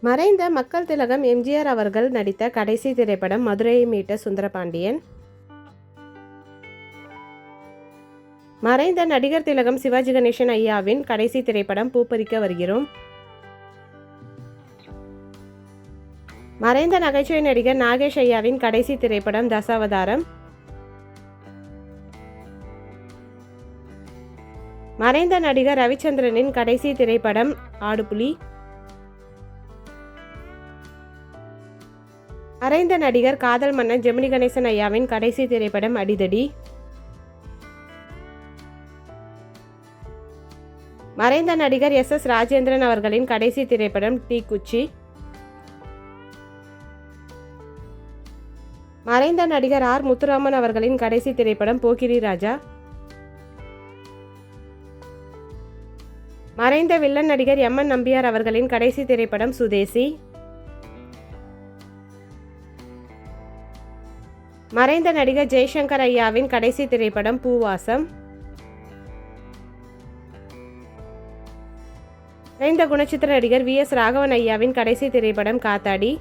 மறைந்த மக்கள் திலகம் எம்ஜிஆர் அவர்கள் நடித்த கடைசி திரைப்படம் மதுரையை மீட்ட சுந்தரபாண்டியன். மறைந்த நடிகர் திலகம் சிவாஜி கணேசன் ஐயாவின் கடைசி திரைப்படம் பூப்பறிக்க வருகிறோம். மறைந்த நகைச்சுவை நடிகர் நாகேஷ் ஐயாவின் கடைசி திரைப்படம் தசாவதாரம். மறைந்த நடிகர் ரவிச்சந்திரனின் கடைசி திரைப்படம் ஆடுபுலி. மறைந்த நடிகர் காதல் மன்னன் ஜெமினி கணேசன் ஐயாவின் கடைசி திரைப்படம் அடிதடி. மறைந்த நடிகர் எஸ். ராஜேந்திரன் அவர்களின் கடைசி திரைப்படம் தீக்குச்சி. மறைந்த நடிகர் ஆர். முத்துராமன் அவர்களின் கடைசி திரைப்படம் போக்கிரி ராஜா. மறைந்த வில்லன் நடிகர் எம். என். நம்பியார் அவர்களின் கடைசி திரைப்படம் சுதேசி. மறைந்த நடிகர் ஜெய்சங்கர் ஐயாவின் கடைசி திரைப்படம் பூவாசம். மறைந்த குணச்சித்திர நடிகர் வி.எஸ். ராகவன் ஐயாவின் கடைசி திரைப்படம் காத்தாடி.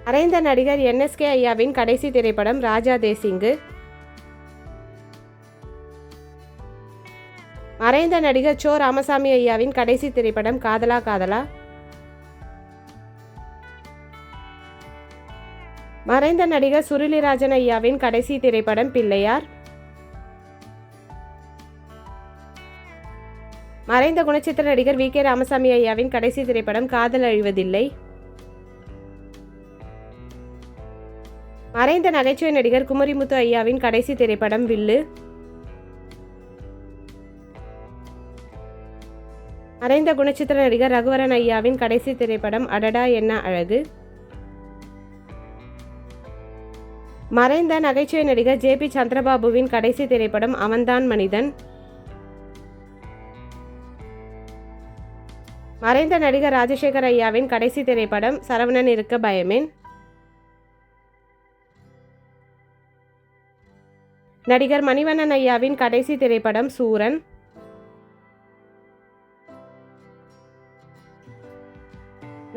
மறைந்த நடிகர் என்.எஸ்.கே. ஐயாவின் கடைசி திரைப்படம் ராஜா தேசிங்கு. மறைந்த நடிகர் சோ. ராமசாமி ஐயாவின் கடைசி திரைப்படம் காதலா காதலா. மறைந்த நடிகர் சுருளிராஜன் ஐயாவின் கடைசி திரைப்படம் பிள்ளையார். மறைந்த குணச்சித்திர நடிகர் வி.கே. ராமசாமி ஐயாவின் கடைசி திரைப்படம் காதல் அழிவதில்லை. மறைந்த நகைச்சுவை நடிகர் குமரிமுத்து ஐயாவின் கடைசி திரைப்படம் வில்லு. மறைந்த குணச்சித்திர நடிகர் ரகுவரன் ஐயாவின் கடைசி திரைப்படம் அடடா என்ன அழகு. மறைந்த நகைச்சுவை நடிகர் ஜே.பி. சந்திரபாபுவின் கடைசி திரைப்படம் அவன்தான் மனிதன். மறைந்த நடிகர் ராஜசேகர் ஐயாவின் கடைசி திரைப்படம் சரவணன் இருக்க பயமேன். நடிகர் மணிவண்ணன் ஐயாவின் கடைசி திரைப்படம் சூரன்.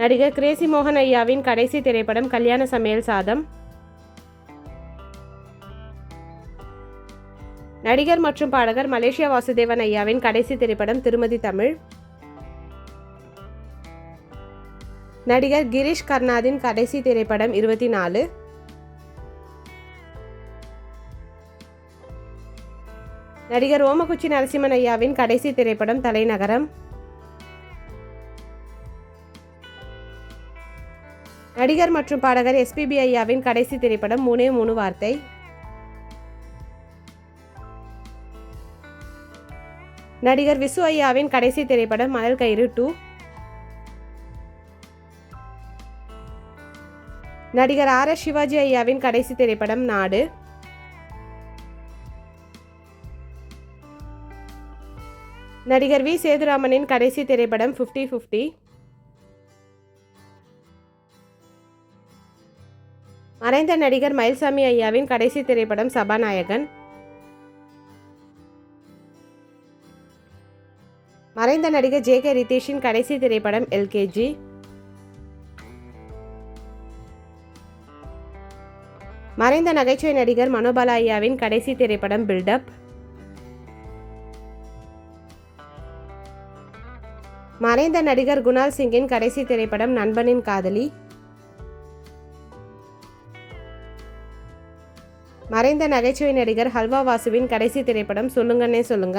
நடிகர் கிரேசி மோகன் ஐயாவின் கடைசி திரைப்படம் கல்யாண சமையல் சாதம். நடிகர் மற்றும் பாடகர் மலேசியா வாசுதேவன் ஐயாவின் கடைசி திரைப்படம் திருமதி தமிழ். நடிகர் கிரீஷ் கர்னாதின் கடைசி திரைப்படம் 24. நடிகர் ஓமகுச்சி நரசிம்மன் ஐயாவின் கடைசி திரைப்படம் தலைநகரம். நடிகர் மற்றும் பாடகர் எஸ்.பி.பி. ஐயாவின் கடைசி திரைப்படம் மூணே மூணு வார்த்தை. நடிகர் விசு ஐயாவின் கடைசி திரைப்படம் மணல் கயிறு 2. நடிகர் ஆர்.எஸ். சிவாஜி ஐயாவின் கடைசி திரைப்படம் நாடு. நடிகர் வி. சேதுராமனின் கடைசி திரைப்படம் 50-50. மறைந்த நடிகர் மயில்சாமி ஐயாவின் கடைசி திரைப்படம் சபாநாயகன். மறைந்த நடிகர் ஜே.கே. ரிதேஷின் கடைசி திரைப்படம் எல்கேஜி. மறைந்த நகைச்சுவை நடிகர் மனோபாலா ஐயாவின் கடைசி திரைப்படம் பில்டப். மறைந்த நடிகர் குணால் சிங்கின் கடைசி திரைப்படம் நண்பனின் காதலி. மறைந்த நகைச்சுவை நடிகர் ஹல்வா வாசுவின் கடைசி திரைப்படம் சொல்லுங்கன்னே சொல்லுங்க.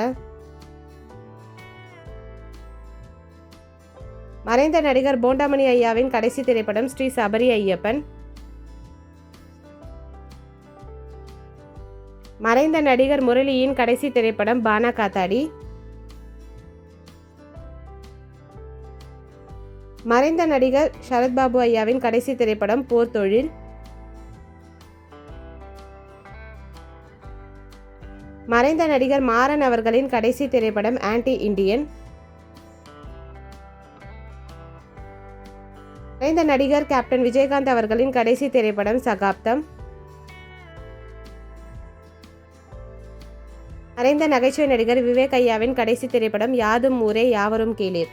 மறைந்த நடிகர் போண்டாமணி ஐயாவின் கடைசி திரைப்படம் ஸ்ரீ சபரி ஐயப்பன். மறைந்த நடிகர் முரளியின் கடைசி திரைப்படம் பானா காத்தாடி. மறைந்த நடிகர் சரத்பாபு ஐயாவின் கடைசி திரைப்படம் போர் தொழில். மறைந்த நடிகர் மாறன் அவர்களின் கடைசி திரைப்படம் ஆன்டி இண்டியன். மறைந்த நடிகர் கேப்டன் விஜயகாந்த் அவர்களின் கடைசி திரைப்படம் சகாப்தம். மறைந்த நகைச்சுவை நடிகர் விவேக் ஐயாவின் கடைசி திரைப்படம் யாதும் ஊரே யாவரும் கேளீர்.